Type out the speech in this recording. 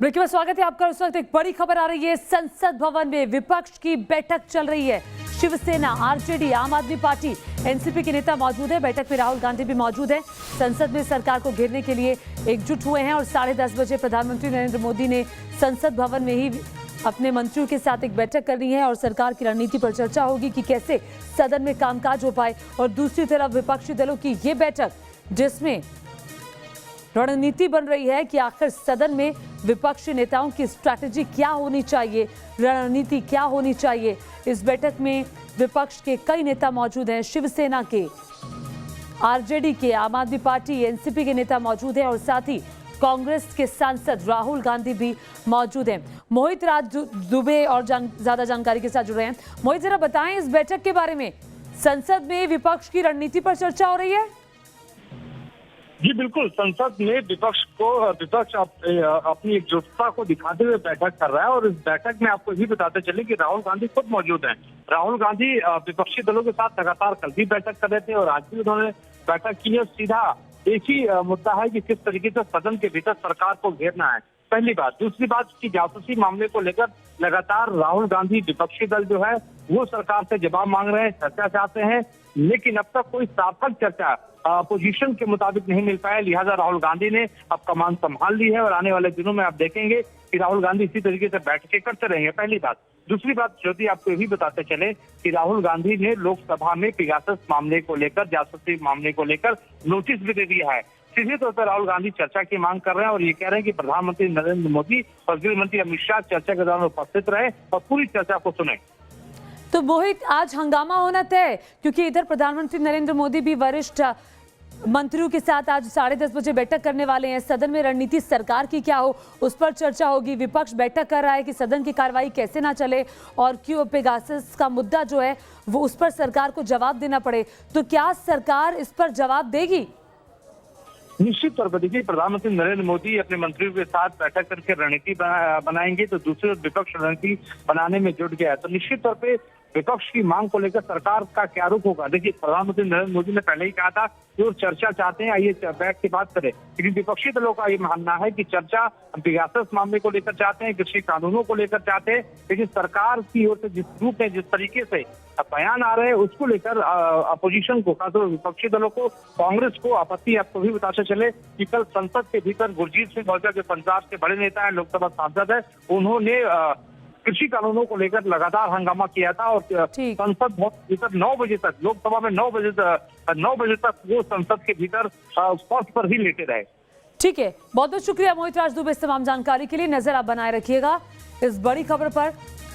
Break में स्वागत है आपका। उस वक्त एक बड़ी खबर आ रही है। संसद भवन में विपक्ष की बैठक चल रही है। शिवसेना, आरजेडी, आम आदमी पार्टी, एनसीपी के नेता मौजूद है। बैठक में राहुल गांधी भी मौजूद है। संसद में सरकार को घेरने के लिए एकजुट हुए हैं और 10:30 बजे प्रधानमंत्री नरेंद्र मोदी ने संसद भवन में ही अपने मंत्रियों के साथ एक बैठक करनी है और सरकार की रणनीति पर चर्चा होगी कि कैसे सदन में कामकाज हो पाए। और दूसरी तरफ विपक्षी दलों की ये बैठक, जिसमें रणनीति बन रही है कि आखिर सदन में विपक्षी नेताओं की स्ट्रैटेजी क्या होनी चाहिए, रणनीति क्या होनी चाहिए। इस बैठक में विपक्ष के कई नेता मौजूद हैं। शिवसेना के, आरजेडी के, आम आदमी पार्टी, एनसीपी के नेता मौजूद हैं और साथ ही कांग्रेस के सांसद राहुल गांधी भी मौजूद हैं। मोहित राज दुबे और ज्यादा जानकारी के साथ जुड़ रहे हैं। मोहित, जरा बताएं इस बैठक के बारे में। संसद में विपक्ष की रणनीति पर चर्चा हो रही है। जी बिल्कुल, संसद में विपक्ष अपनी एकजुटता को दिखाते हुए बैठक कर रहा है और इस बैठक में आपको ये बताते चले कि राहुल गांधी खुद मौजूद हैं। राहुल गांधी विपक्षी दलों के साथ लगातार कल भी बैठक कर रहे थे और आज भी उन्होंने बैठक की है। सीधा एक ही मुद्दा है कि किस तरीके से सदन के भीतर सरकार को घेरना है, पहली बात। दूसरी बात की जासूसी मामले को लेकर लगातार राहुल गांधी, विपक्षी दल जो है वो सरकार से जवाब मांग रहे हैं, चर्चा चाहते हैं, लेकिन अब तक कोई सार्थक चर्चा अपोजिशन के मुताबिक नहीं मिल पाया। लिहाजा राहुल गांधी ने अब कमान संभाल ली है और आने वाले दिनों में आप देखेंगे कि राहुल गांधी इसी तरीके से बैठकें करते रहेंगे, पहली बात। दूसरी बात ज्योति, आपको ये भी बताते चले कि राहुल गांधी ने लोकसभा में पेगासस मामले को लेकर, जासूसी मामले को लेकर नोटिस भी दे दिया है। सीधे तौर पर राहुल गांधी चर्चा की मांग कर रहे हैं और ये कह रहे हैं कि प्रधानमंत्री नरेंद्र मोदी और गृह मंत्री अमित शाह चर्चा के दौरान उपस्थित रहे और पूरी चर्चा को सुने। तो मोहित, आज हंगामा होना तय, क्योंकि इधर प्रधानमंत्री नरेंद्र मोदी भी वरिष्ठ मंत्रियों के साथ आज 10:30 बजे बैठक करने वाले हैं। सदन में रणनीति सरकार की क्या हो, उस पर चर्चा होगी। विपक्ष बैठक कर रहा है कि सदन की कार्रवाई कैसे ना चले और क्यों पेगासस का मुद्दा जो है वो उस पर सरकार को जवाब देना पड़े। तो क्या सरकार इस पर जवाब देगी? निश्चित तौर पर देखिए, प्रधानमंत्री नरेंद्र मोदी अपने मंत्रियों के साथ बैठक करके रणनीति बनाएंगे, तो दूसरी ओर विपक्ष रणनीति बनाने में जुट गया है। तो निश्चित तौर पे विपक्ष की मांग को लेकर सरकार का क्या रुख होगा। देखिए, प्रधानमंत्री नरेंद्र मोदी ने पहले ही कहा था कि वो चर्चा चाहते हैं, आइए बैठ के बात करें। लेकिन विपक्षी दलों का ये मानना है कि चर्चा पेगासस मामले को लेकर चाहते हैं, कृषि कानूनों को लेकर चाहते हैं, लेकिन सरकार की ओर से जिस रूप में, जिस तरीके से बयान आ रहे हैं उसको लेकर अपोजिशन को, खासतौर विपक्षी दलों को, कांग्रेस को आपत्ति। आपको भी बताते चले कि कल संसद के भीतर गुरजीत सिंह मौर्य, जो पंजाब के बड़े नेता है, लोकसभा सांसद है, उन्होंने कृषि कानूनों को लेकर लगातार हंगामा किया था और संसद भीतर 9 बजे तक, लोकसभा में 9 बजे तक वो संसद के भीतर पथ पर ही लेटे रहे। ठीक है, बहुत बहुत शुक्रिया मोहित राज दुबे इस तमाम जानकारी के लिए। नजर आप बनाए रखिएगा इस बड़ी खबर पर।